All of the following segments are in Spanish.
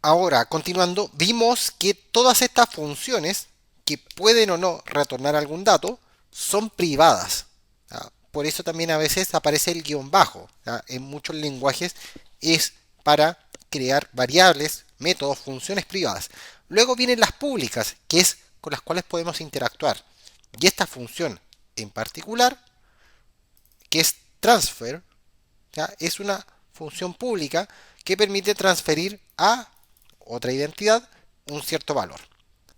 Ahora, continuando, vimos que todas estas funciones que pueden o no retornar algún dato son privadas. ¿Ya? Por eso también a veces aparece el guión bajo. ¿Ya? En muchos lenguajes es para crear variables, métodos, funciones privadas. Luego vienen las públicas, que es con las cuales podemos interactuar. Y esta función en particular, que es transfer, ¿ya? Es una función pública que permite transferir a otra identidad un cierto valor.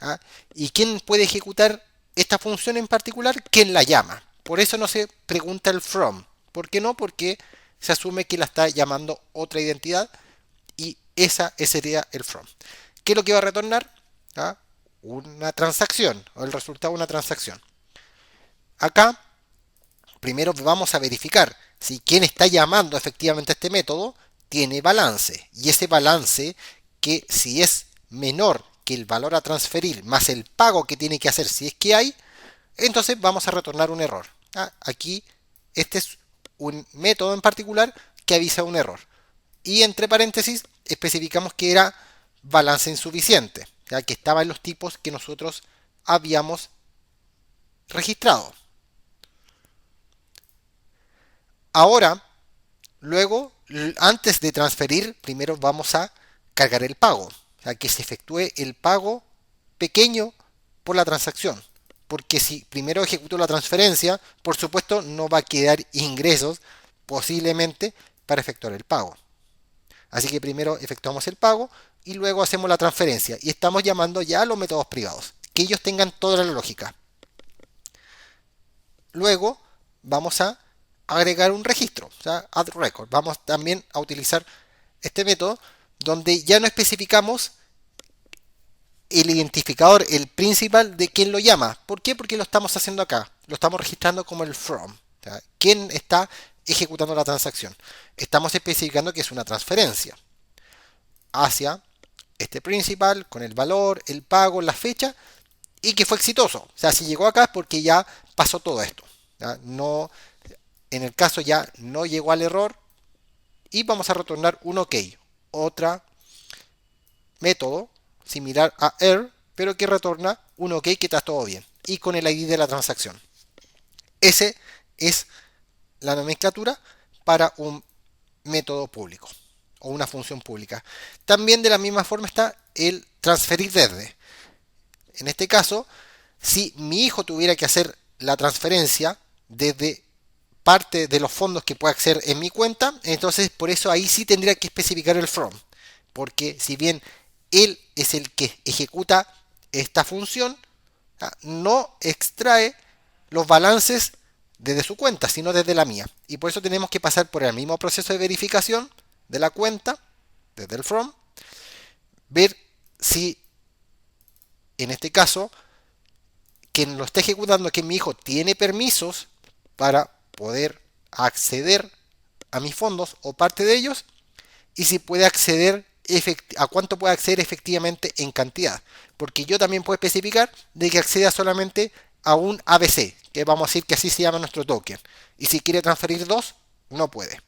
¿Ah? ¿Y quién puede ejecutar esta función en particular? ¿Quién la llama? Por eso no se pregunta el from. ¿Por qué no? Porque se asume que la está llamando otra identidad y ese sería el from. ¿Qué es lo que va a retornar? ¿Ah? Una transacción o el resultado de una transacción. Acá primero vamos a verificar si quien está llamando efectivamente a este método tiene balance. Y ese balance, que si es menor que el valor a transferir más el pago que tiene que hacer si es que hay, entonces vamos a retornar un error. Aquí este es un método en particular que avisa un error. Y entre paréntesis especificamos que era balance insuficiente, ya que estaba en los tipos que nosotros habíamos registrado. Ahora, luego, antes de transferir, primero vamos a cargar el pago. O sea, que se efectúe el pago pequeño por la transacción. Porque si primero ejecuto la transferencia, por supuesto no va a quedar ingresos posiblemente para efectuar el pago. Así que primero efectuamos el pago y luego hacemos la transferencia. Y estamos llamando ya a los métodos privados. Que ellos tengan toda la lógica. Luego vamos a agregar un registro, o sea, add record. Vamos también a utilizar este método donde ya no especificamos el identificador, el principal de quién lo llama. ¿Por qué? Porque lo estamos haciendo acá. Lo estamos registrando como el from. O sea, ¿quién está ejecutando la transacción? Estamos especificando que es una transferencia hacia este principal con el valor, el pago, la fecha y que fue exitoso. O sea, si llegó acá es porque ya pasó todo esto. ¿Ya? No, en el caso ya no llegó al error y vamos a retornar un OK. Otra método similar a error, pero que retorna un OK que está todo bien y con el ID de la transacción. Ese es la nomenclatura para un método público o una función pública. También de la misma forma está el transferir desde. En este caso, si mi hijo tuviera que hacer la transferencia desde parte de los fondos que pueda acceder en mi cuenta, entonces por eso ahí sí tendría que especificar el from, porque si bien él es el que ejecuta esta función, no extrae los balances desde su cuenta, sino desde la mía. Y por eso tenemos que pasar por el mismo proceso de verificación de la cuenta, desde el from, ver si en este caso quien lo está ejecutando, que mi hijo tiene permisos para poder acceder a mis fondos o parte de ellos y si puede acceder a cuánto puede acceder efectivamente en cantidad. Porque yo también puedo especificar de que acceda solamente a un ABC, que vamos a decir que así se llama nuestro token. Y si quiere transferir dos, no puede.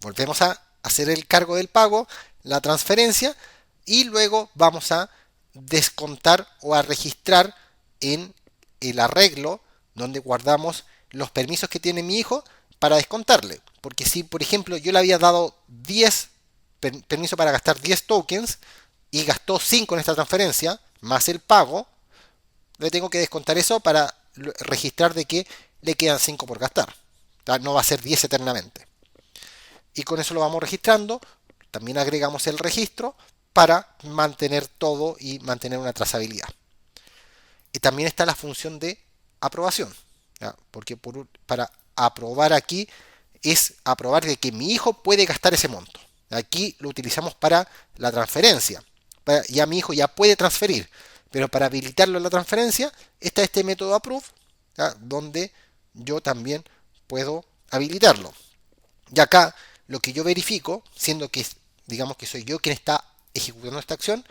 Volvemos a hacer el cargo del pago, la transferencia y luego vamos a descontar o a registrar en el arreglo donde guardamos los permisos que tiene mi hijo para descontarle. Porque si, por ejemplo, yo le había dado 10 permiso para gastar 10 tokens y gastó 5 en esta transferencia, más el pago, le tengo que descontar eso para registrar de que le quedan 5 por gastar. No va a ser 10 eternamente. Y con eso lo vamos registrando. También agregamos el registro para mantener todo y mantener una trazabilidad. Y también está la función de aprobación. ¿Ya? Porque para aprobar aquí es aprobar de que mi hijo puede gastar ese monto. Aquí lo utilizamos para la transferencia. Ya mi hijo ya puede transferir. Pero para habilitarlo en la transferencia está este método approve, ¿ya? Donde yo también puedo habilitarlo. Y acá lo que yo verifico, siendo que digamos que soy yo quien está ejecutando esta acción,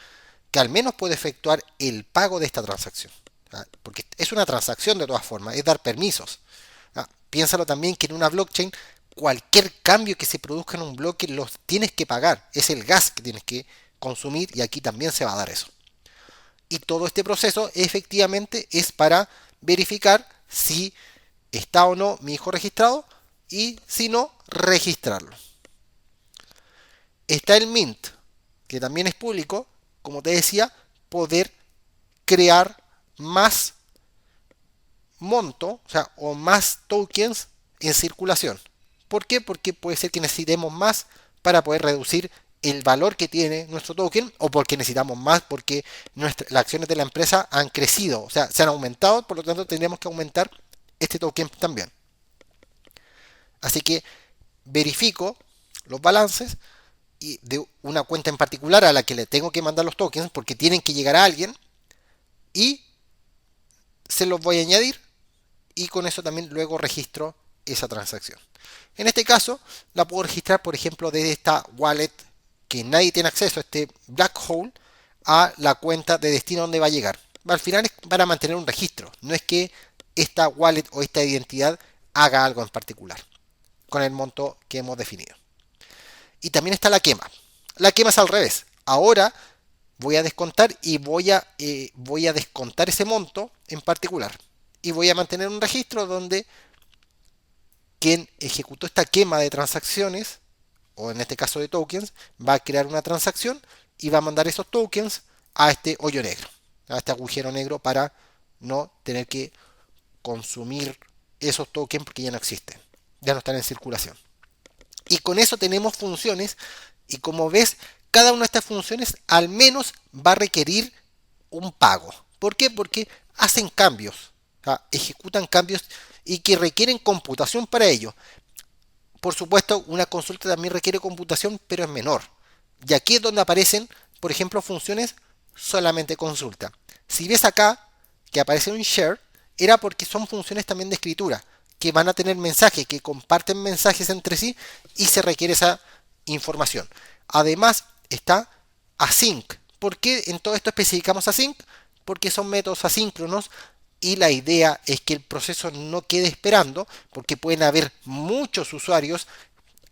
que al menos puede efectuar el pago de esta transacción. ¿Ah? Porque es una transacción de todas formas, es dar permisos. ¿Ah? Piénsalo también que en una blockchain cualquier cambio que se produzca en un bloque los tienes que pagar, es el gas que tienes que consumir y aquí también se va a dar eso. Y todo este proceso efectivamente es para verificar si está o no mi hijo registrado y si no, registrarlo. Está el Mint, que también es público, como te decía, poder crear más monto, o sea, o más tokens en circulación. ¿Por qué? Porque puede ser que necesitemos más para poder reducir el valor que tiene nuestro token o porque necesitamos más porque las acciones de la empresa han crecido, o sea, se han aumentado, por lo tanto tendríamos que aumentar este token también. Así que verifico los balances y de una cuenta en particular a la que le tengo que mandar los tokens porque tienen que llegar a alguien y se los voy a añadir y con eso también luego registro esa transacción. En este caso la puedo registrar, por ejemplo, desde esta wallet que nadie tiene acceso, este black hole, a la cuenta de destino donde va a llegar. Al final es para mantener un registro, no es que esta wallet o esta identidad haga algo en particular con el monto que hemos definido. Y también está la quema. La quema es al revés. Ahora voy a descontar y voy a descontar ese monto en particular. Y voy a mantener un registro donde quien ejecutó esta quema de transacciones, o en este caso de tokens, va a crear una transacción y va a mandar esos tokens a este hoyo negro, a este agujero negro para no tener que consumir esos tokens porque ya no existen, ya no están en circulación. Y con eso tenemos funciones y como ves, cada una de estas funciones al menos va a requerir un pago. ¿Por qué? Porque hacen cambios, o sea, ejecutan cambios y que requieren computación para ello. Por supuesto, una consulta también requiere computación, pero es menor. Y aquí es donde aparecen, por ejemplo, funciones solamente consulta. Si ves acá que aparece un share, era porque son funciones también de escritura, que van a tener mensajes, que comparten mensajes entre sí y se requiere esa información. Además está async. ¿Por qué en todo esto especificamos async? Porque son métodos asíncronos y la idea es que el proceso no quede esperando porque pueden haber muchos usuarios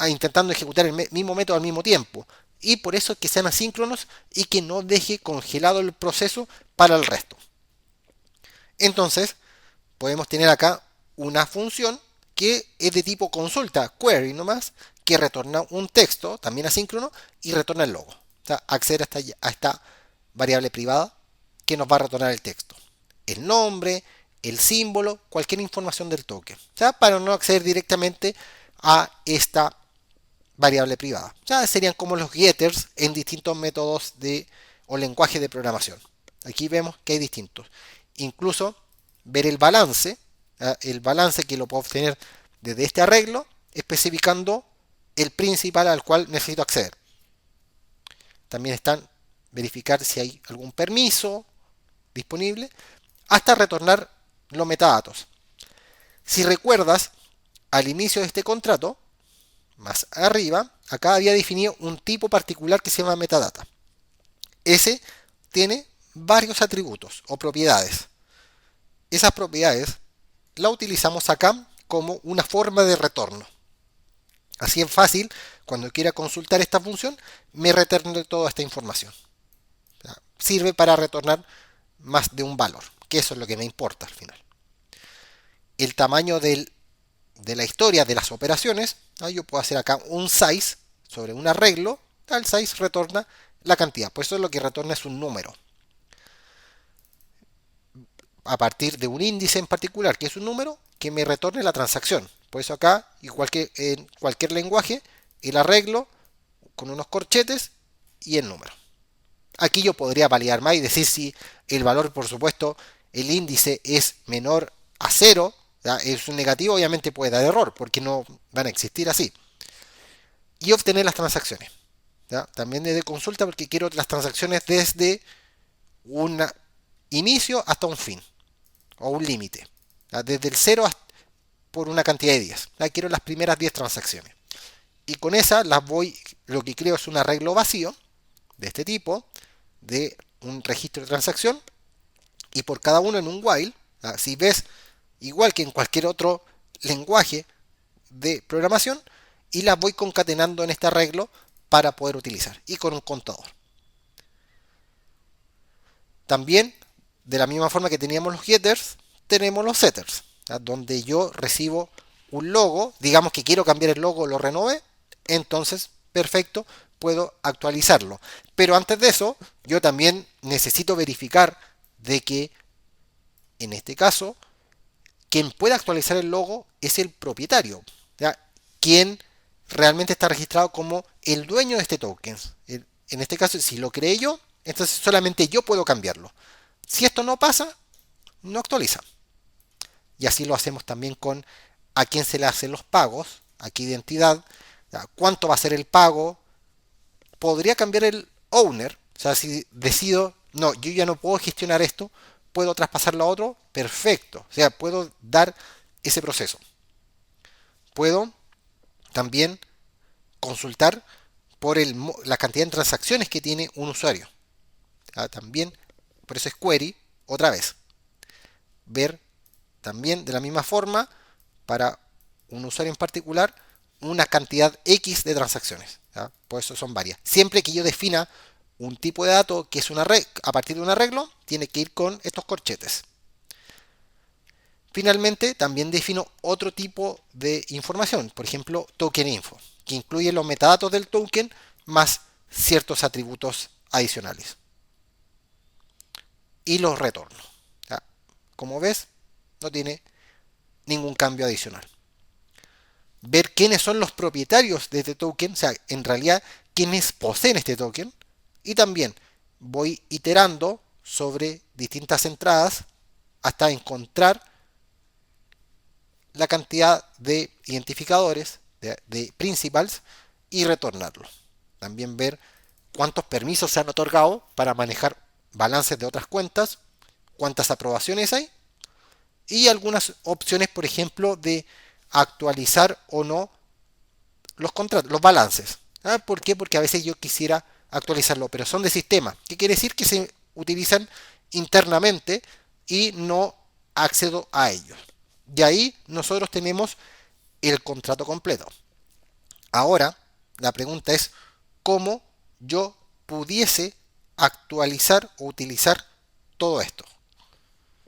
intentando ejecutar el mismo método al mismo tiempo y por eso que sean asíncronos y que no deje congelado el proceso para el resto. Entonces podemos tener acá una función que es de tipo consulta, query nomás, que retorna un texto también asíncrono y retorna el logo. O sea, acceder a esta variable privada que nos va a retornar el texto, el nombre, el símbolo, cualquier información del token. O sea, para no acceder directamente a esta variable privada. O sea, serían como los getters en distintos métodos o lenguajes de programación. Aquí vemos que hay distintos. Incluso ver el balance que lo puedo obtener desde este arreglo, especificando el principal al cual necesito acceder. También están verificar si hay algún permiso disponible, hasta retornar los metadatos. Si recuerdas, al inicio de este contrato, más arriba, acá había definido un tipo particular que se llama metadata. Ese tiene varios atributos o propiedades. Esas propiedades las utilizamos acá como una forma de retorno. Así es fácil, cuando quiera consultar esta función, me retorne toda esta información. O sea, sirve para retornar más de un valor, que eso es lo que me importa al final. El tamaño de la historia de las operaciones, ¿no? Yo puedo hacer acá un size sobre un arreglo, el size retorna la cantidad, por eso lo que retorna es un número. A partir de un índice en particular, que es un número, que me retorne la transacción. Por eso acá, igual que en cualquier lenguaje, el arreglo con unos corchetes y el número. Aquí yo podría validar más y decir si el valor, por supuesto, el índice es menor a 0, ¿ya? Es un negativo, obviamente puede dar error, porque no van a existir así. Y obtener las transacciones. ¿Ya? También desde consulta, porque quiero las transacciones desde un inicio hasta un fin, o un límite. Desde el 0 hasta, por una cantidad de días. ¿Ya? Quiero las primeras 10 transacciones. Y con esas lo que creo es un arreglo vacío, de este tipo, de un registro de transacción y por cada uno en un while. Si ves, igual que en cualquier otro lenguaje de programación, y las voy concatenando en este arreglo para poder utilizar y con un contador. También, de la misma forma que teníamos los getters, tenemos los setters, ¿ya? Donde yo recibo un logo, digamos que quiero cambiar el logo, lo renové, entonces, perfecto, puedo actualizarlo. Pero antes de eso, yo también necesito verificar de que, en este caso, quien puede actualizar el logo es el propietario, ¿ya? Quien realmente está registrado como el dueño de este token. En este caso, si lo creé yo, entonces solamente yo puedo cambiarlo. Si esto no pasa, no actualiza. Y así lo hacemos también con a quién se le hacen los pagos. Aquí identidad, ¿ya? Cuánto va a ser el pago. Podría cambiar el owner. O sea, si decido, no, yo ya no puedo gestionar esto, puedo traspasarlo a otro, perfecto. O sea, puedo dar ese proceso. Puedo también consultar por la cantidad de transacciones que tiene un usuario. También, por eso es query, otra vez. Ver también de la misma forma para un usuario en particular una cantidad X de transacciones. ¿Ya? Por eso son varias. Siempre que yo defina un tipo de dato que es a partir de un arreglo, tiene que ir con estos corchetes. Finalmente, también defino otro tipo de información, por ejemplo, token info, que incluye los metadatos del token más ciertos atributos adicionales. Y los retorno. ¿Ya? Como ves, no tiene ningún cambio adicional. Ver quiénes son los propietarios de este token, o sea, en realidad, quiénes poseen este token. Y también voy iterando sobre distintas entradas hasta encontrar la cantidad de identificadores, de principals, y retornarlo. También ver cuántos permisos se han otorgado para manejar balances de otras cuentas, cuántas aprobaciones hay y algunas opciones, por ejemplo, de actualizar o no los contratos, los balances. ¿Ah? ¿Por qué? Porque a veces yo quisiera actualizarlo, pero son de sistema. ¿Qué quiere decir? Que se utilizan internamente y no accedo a ellos. Y ahí nosotros tenemos el contrato completo. Ahora, la pregunta es cómo yo pudiese actualizar o utilizar todo esto.